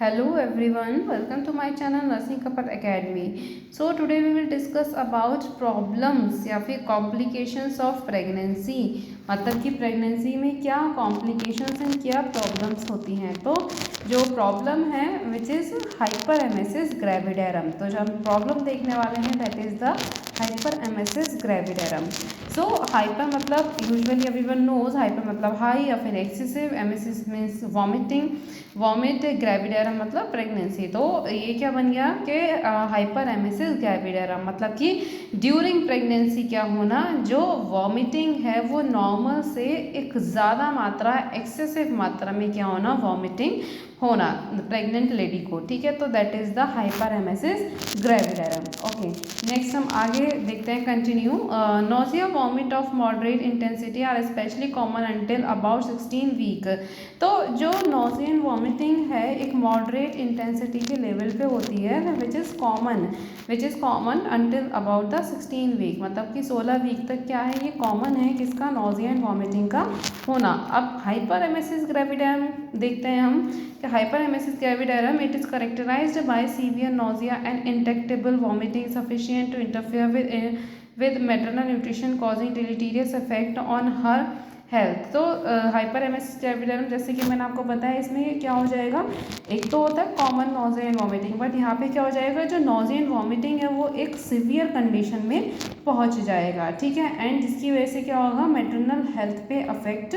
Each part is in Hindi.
Hello everyone, welcome to my channel Nursing Kapat Academy. So today we will discuss about problems या फिर complications of pregnancy. मतलब कि प्रेगनेंसी में क्या कॉम्प्लिकेशंस एंड क्या प्रॉब्लम्स होती हैं। तो जो प्रॉब्लम है which is hyper emesis gravidarum. तो जो हम प्रॉब्लम देखने वाले हैं that is the hyper emesis gravidarum. So hyper मतलब यूजुअली एवरीवन नोज, हाइपर मतलब हाई या फिर excessive, emesis means vomiting, vomit, gravidarum मतलब प्रेगनेंसी। तो ये क्या बन गया कि हाइपर एमेसिस ग्रेविडेरम मतलब कि ड्यूरिंग प्रेगनेंसी क्या होना, जो वॉमिटिंग है वो नॉर्मल से एक ज़्यादा मात्रा, एक्सेसिव मात्रा में क्या होना, वॉमिटिंग होना प्रेग्नेंट लेडी को। ठीक है, तो that is the hyper emesis gravidarum. Okay, next हम आगे देखते हैं, continue. Nausea, vomit of moderate intensity are especially common until about 16 week. तो जो नोजिया एंड वॉमिटिंग है एक मॉडरेट इंटेंसिटी के लेवल पे होती है which is common until about the 16 week. मतलब कि 16 वीक तक क्या है, ये कॉमन है किसका, नोजिया एंड वॉमिटिंग का होना। अब हाइपर एमेसिस ग्रेविडेरम देखते हैं हम कि hyper emesis gravidarum it is characterized by severe nausea and intractable vomiting sufficient to interfere with maternal nutrition causing deleterious effect on her health. तो हाइपर एमेसिस ग्रेविडेरम जैसे कि मैंने आपको बताया, इसमें क्या हो जाएगा, एक तो होता है common nausea and vomiting, but यहाँ पे क्या हो जाएगा, जो नोजिया एंड वॉमिटिंग है वो एक सीवियर कंडीशन में पहुँच जाएगा। ठीक है, एंड जिसकी वजह से क्या होगा, मैटरनल हेल्थ पे अफेक्ट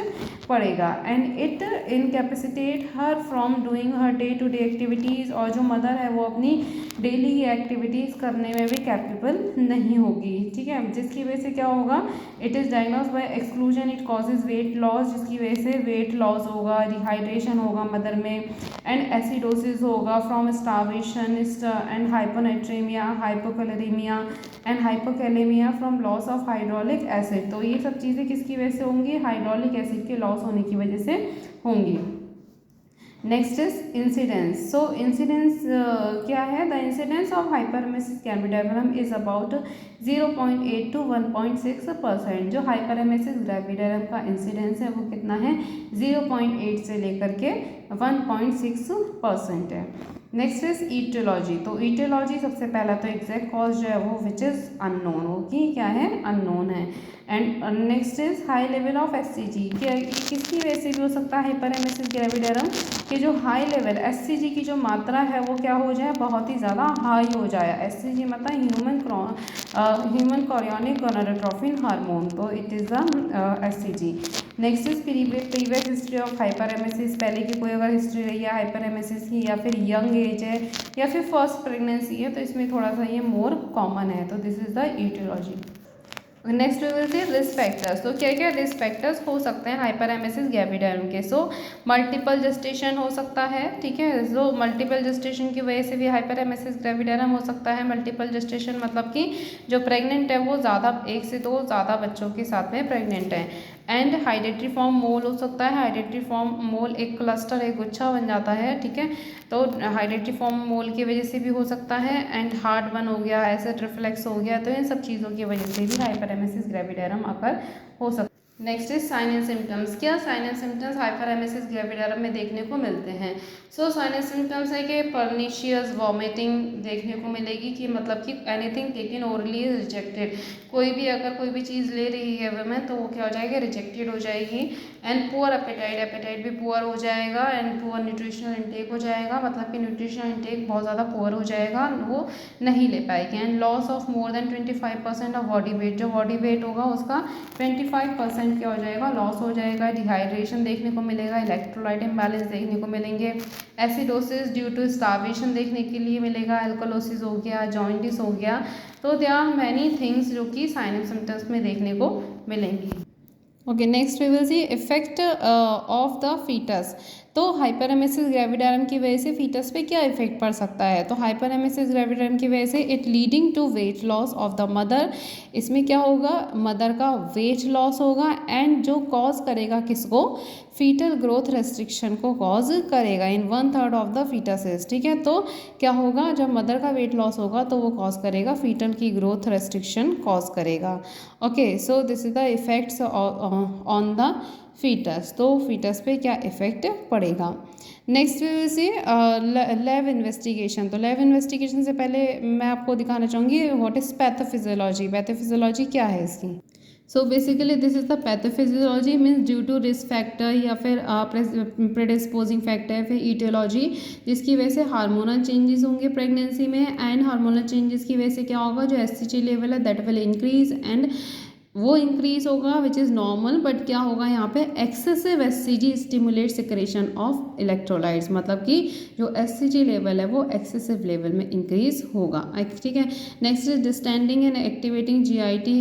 पड़ेगा and it incapacitate her from doing her day to day activities. और जो मदर है वो अपनी डेली एक्टिविटीज़ करने में भी कैपेबल नहीं होगी। ठीक है, जिसकी वजह से क्या होगा, it is diagnose by exclusion, it causes weight loss, जिसकी वजह से वेट लॉस होगा, डिहाइड्रेशन होगा मदर में, एंड एसिडोसिस होगा from starvation and hyponatraemia, hypochloraemia and hypokalaemia from loss of hydrochloric acid. तो ये सब चीज़ें किसकी वजह से होंगी, हाइड्रोलिक एसिड के लॉस होने की वजह से होंगी। Next is incidence. So incidence क्या है, the incidence of hyperemesis gravidarum is about 0.8 to 1.6%। जो हाइपरएमेसिस ग्रेविडेरम का इंसिडेंस है वो कितना है, 0.8 से लेकर के 1.6% है। Next is etiology. तो ईटियोलॉजी सबसे पहला तो एग्जैक्ट कॉज जो है वो विच इज़ अननोन होगी, क्या है, अननोन है। And next is high level of SCG. क्या किसकी वजह से भी हो सकता है हाइपरएमेसिस ग्रेविडेरम, कि जो हाई लेवल एससीजी की जो मात्रा है वो क्या हो जाए, बहुत ही ज़्यादा हाई हो जाए। एससीजी मतलब ह्यूमन कोरियोनिक गोनाडोट्रोपिन हार्मोन, तो it is the SCG. Next is previous history of hyperemesis. पहले की कोई अगर हिस्ट्री रही है हाइपरएमेसिस की, या फिर यंग एज है, या फिर फर्स्ट प्रेगनेंसी है, तो इसमें थोड़ा सा ये मोर कॉमन है। तो this is the etiology. Next we will see risk factors. तो क्या क्या रिस्क फैक्टर्स हो सकते हैं हाइपरएमेसिस ग्रेविडेरम के। सो मल्टीपल जेस्टेशन हो सकता है। ठीक है, सो मल्टीपल जेस्टेशन की वजह से भी हाइपरएमेसिस ग्रेविडेरम हो सकता है। मल्टीपल जेस्टेशन मतलब कि जो प्रेग्नेंट है वो ज़्यादा, एक से दो ज़्यादा बच्चों के साथ में प्रेग्नेंट है। एंड हाइड्रेटरी फॉर्म मोल हो सकता है। हाइड्रेटरी फॉर्म मोल एक क्लस्टर, एक गुच्छा बन जाता है। ठीक है, तो हाइड्रेटरी फॉर्म मोल की वजह से भी हो सकता है। एंड हार्ट बर्न हो गया, एसिड रिफ्लेक्स हो गया, तो इन सब चीज़ों की वजह से भी हाइपरएमेसिस ग्रेविडेरम अकर हो सकता है। Next is sine and symptoms. क्या साइन एंड सिम्टम्स हाइपरएमेसिस ग्रेविडेरम में देखने को मिलते हैं। सो साइन एंड सिम्टम्स है कि परनीशियस वॉमिटिंग देखने को मिलेगी, कि मतलब कि anything taken orally is rejected. कोई भी अगर कोई भी चीज़ ले रही है वुमेन तो वो क्या हो जाएगी, रिजेक्टेड हो जाएगी। एंड पुअर एपेटाइट, एपेटाइट भी पुअर हो जाएगा। एंड पुअर न्यूट्रिशनल इंटेक हो जाएगा, मतलब कि न्यूट्रिशनल इंटेक बहुत ज़्यादा पुअर हो जाएगा, वो नहीं ले पाएगी। And loss of more than 25% of body weight, जो बॉडी वेट होगा उसका 25% क्या हो जाएगा, लॉस हो जाएगा। डिहाइड्रेशन देखने को मिलेगा, इलेक्ट्रोलाइट इम्बैलेंस देखने को मिलेंगे, एसिडोसिस ड्यू टू स्टार्वेशन देखने के लिए मिलेगा, एल्कोलोसिस हो गया, जॉइंटिस हो गया। तो देयर आर मैनी थिंग्स जो कि साइन एंड सिम्टम्स में देखने को मिलेंगी। Okay, next we will see effect of the foetus. तो हाइपरएमेसिस ग्रेविडेरम की वजह से फीटस पे क्या इफेक्ट पड़ सकता है। तो हाइपरएमेसिस ग्रेविडेरम की वजह से it leading to weight loss of the mother. इसमें क्या होगा, मदर का वेट लॉस होगा, एंड जो कॉज करेगा किसको, फीटल ग्रोथ रेस्ट्रिक्शन को कॉज करेगा इन 1/3 ऑफ द फीटसेस। ठीक है, तो क्या होगा, जब मदर का वेट लॉस होगा तो वो कॉज करेगा फीटल की ग्रोथ रेस्ट्रिक्शन कॉज करेगा। Okay, so this is the effects on the foetus. तो फीटस पे क्या इफेक्ट पड़ेगा। Next we will see lab investigation. तो लैब इन्वेस्टिगेशन से पहले मैं आपको दिखाना चाहूँगी व्हाट इज़ पैथोफिजियोलॉजी। पैथोफिजियोलॉजी क्या है इसकी। So basically this is the pathophysiology means due to risk factor या फिर प्रेडिस्पोजिंग फैक्टर, फिर ईटियोलॉजी जिसकी वजह से हार्मोनल चेंजेस होंगे प्रेगनेंसी में, एंड हार्मोनल चेंजेस की वजह से क्या होगा, जो एससीजी लेवल है दैट विल इंक्रीज, एंड वो इंक्रीज होगा विच इज़ नॉर्मल, बट क्या होगा यहाँ पे excessive SCG stimulate secretion of electrolytes, मतलब कि जो एससीजी लेवल है वो एक्सेसिव लेवल में इंक्रीज होगा। ठीक है। Next is distending and activating GIT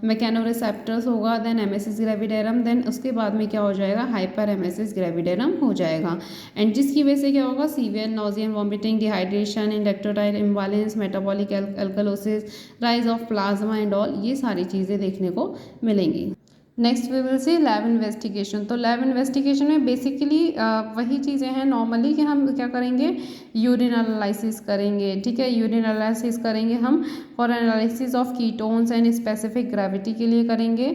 mechanoreceptors होगा, देन एमएसएस ग्रेविडेरम, देन उसके बाद में क्या हो जाएगा, हाइपर एमएसएस ग्रेविडेरम हो जाएगा, एंड जिसकी वजह से क्या होगा, severe nausea, vomiting, dehydration, electrolyte imbalance, metabolic alkalosis, rise of plasma and all, ये सारी चीज़ें देखने को मिलेंगी। Next we will see lab investigation. तो लैब इन्वेस्टिगेशन में बेसिकली वही चीज़ें हैं नॉर्मली कि हम क्या करेंगे, यूरिन एनालिसिस करेंगे। ठीक है, यूरिन एनालिसिस करेंगे हम for analysis of ketones and specific gravity के लिए करेंगे,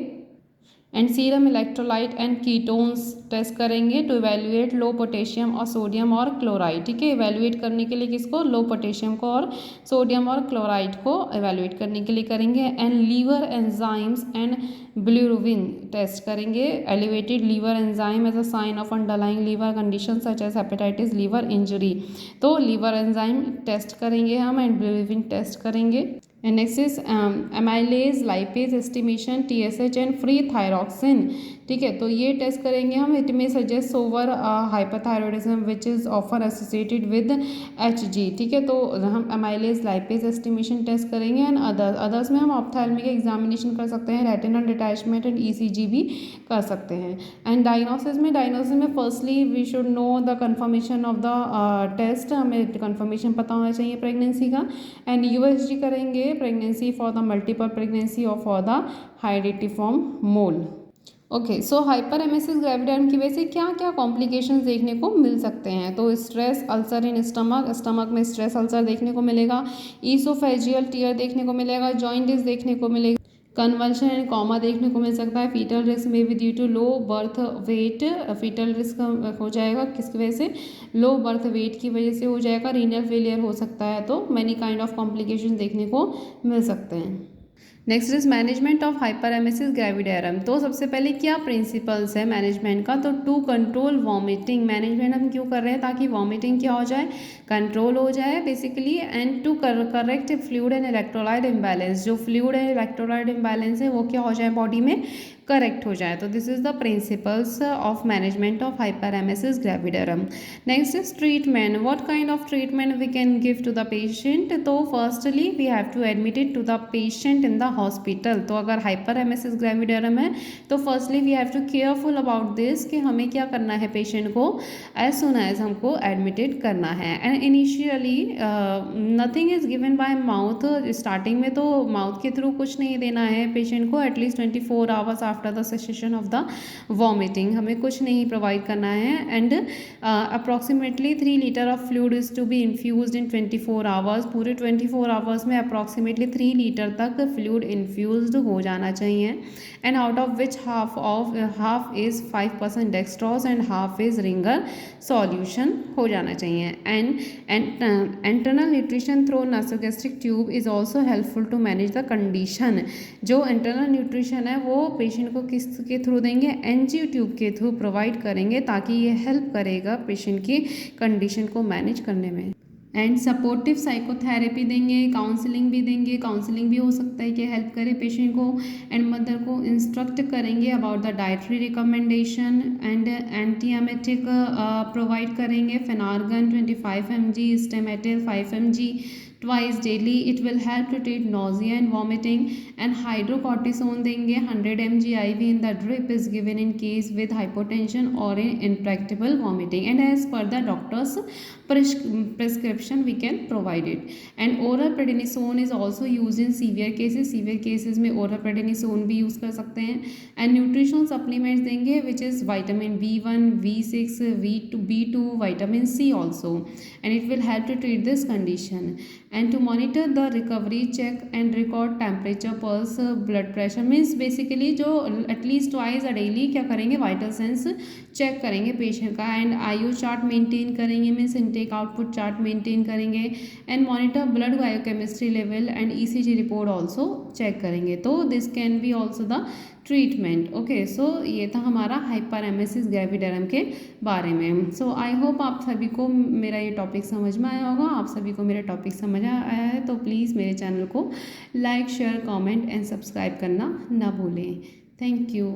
and serum electrolyte and ketones test करेंगे टू इवेल्युएट लो पोटेशियम और सोडियम और क्लोराइड। ठीक है, इवेल्युएट करने के लिए किसको, लो पोटेशियम को और सोडियम और क्लोराइड को इवेल्युएट करने के लिए करेंगे, and liver enzymes and bilirubin test करेंगे। Elevated liver enzyme as a sign of underlying liver condition such as hepatitis liver injury. तो लीवर एंजाइम टेस्ट करेंगे हम, एंड बिलिरुबिन टेस्ट करेंगे। And next is amylase, lipase estimation, TSH and free thyroxine. ठीक है, तो ये टेस्ट करेंगे हम। इट में suggest overt hyperthyroidism which is ऑफर एसोसिएटेड विद HG। ठीक है, तो हम अमाइलेज लाइपेज एस्टिमेशन टेस्ट करेंगे, एंड अदर्स में हम ऑप्थेल्मिक एग्जामिनेशन कर सकते हैं, रेटिनल डिटैचमेंट एंड ECG भी कर सकते हैं। एंड डायग्नोसिस में firstly we should know the confirmation of the test, हमें कन्फर्मेशन पता होना चाहिए प्रेगनेंसी का, एंड USG करेंगे pregnancy for the multiple pregnancy और for the hydatidiform mole. Okay, so hyperemesis gravidarum की वजह से क्या क्या कॉम्प्लिकेशंस देखने को मिल सकते हैं। तो स्ट्रेस अल्सर इन स्टमक में स्ट्रेस अल्सर देखने को मिलेगा, ईसोफेजियल टीयर देखने को मिलेगा, जॉइंटिस देखने को मिलेगा, कन्वल्शन एंड कॉमा देखने को मिल सकता है। फीटल रिस्क में भी due to low birth weight, foetal risk हो जाएगा किसकी वजह से, लो बर्थ वेट की वजह से हो जाएगा। रीनल फेलियर हो सकता है, तो मैनी काइंड ऑफ कॉम्प्लिकेशन देखने को मिल सकते हैं। Next is management of hyperemesis gravidarum. तो सबसे पहले क्या प्रिंसिपल्स है मैनेजमेंट का, तो टू कंट्रोल वॉमिटिंग। मैनेजमेंट हम क्यों कर रहे हैं, ताकि वॉमिटिंग क्या हो जाए, कंट्रोल हो जाए basically, and to correct fluid and electrolyte imbalance. जो फ्लूइड एंड इलेक्ट्रोलाइट इम्बैलेंस है वो क्या हो जाए, बॉडी में करेक्ट हो जाए। तो this is the principles of management of hyperemesis gravidarum. Next is treatment. What kind of treatment we can give to the patient. तो firstly we have to admitted to the patient in the hospital. तो अगर हाइपर एमएसएस ग्रेविडेरम है तो firstly we have to careful about this कि हमें क्या करना है, पेशेंट को एज सुन एज हमको एडमिटेड करना है। And initially nothing is given by mouth. Starting में तो माउथ के थ्रू कुछ नहीं देना है पेशेंट को, at least 24 hours after the cessation of the vomiting हमें कुछ नहीं प्रोवाइड करना है। And approximately 3 litre of fluid is to be infused in 24 hours. पूरे 24 आवर्स में अप्रॉक्सीमेटली 3 लीटर तक फ्लूइड इन्फ्यूज्ड हो जाना चाहिए, and out of which half is 5% dextrose and half is Ringer solution हो जाना चाहिए। And internal nutrition through nasogastric tube is also helpful to manage the condition. जो इंटरनल न्यूट्रिशन है वो पेशेंट को किस के थ्रू देंगे, एनजीओ ट्यूब के थ्रू प्रोवाइड करेंगे, ताकि ये हेल्प करेगा पेशेंट की कंडीशन को मैनेज करने में। एंड सपोर्टिव साइकोथेरेपी देंगे, काउंसलिंग भी देंगे। काउंसलिंग भी हो सकता है कि हेल्प करे पेशेंट को, एंड मदर को इंस्ट्रक्ट करेंगे about the dietary recommendation, and anti emetic provide करेंगे। फेनार्गन 25 mg, Stemetil 5 mg twice daily. It will help to treat nausea and vomiting. And hydrocortisone देंगे 100 mg IV in the drip is given in case with hypotension or in intractable vomiting. And as per the doctor's prescription we can provide it. And oral prednisone is also used in severe cases में oral prednisone भी यूज़ कर सकते हैं. And nutritional supplements देंगे which is vitamin B1, B6, B2, vitamin C also, and it will help to treat this condition. And to monitor the recovery, check and record temperature, pulse, blood pressure. Means basically जो एटलीस्ट ट्वाइस अ डेली क्या करेंगे, वाइटल साइंस चेक करेंगे पेशेंट का. एंड आईओ चार्ट मेंटेन करेंगे, means intake output chart maintain करेंगे. And monitor blood biochemistry level and ECG report also check करेंगे. तो this can be also the treatment. Okay, so ये था हमारा हाइपरएमेसिस ग्रेविडेरम के बारे में. सो आई होप आप सभी को मेरा ये टॉपिक समझ में आया होगा. आप सभी को मेरा टॉपिक समझ आया है तो प्लीज़ मेरे चैनल को like, share, comment and subscribe करना ना भूलें. Thank you.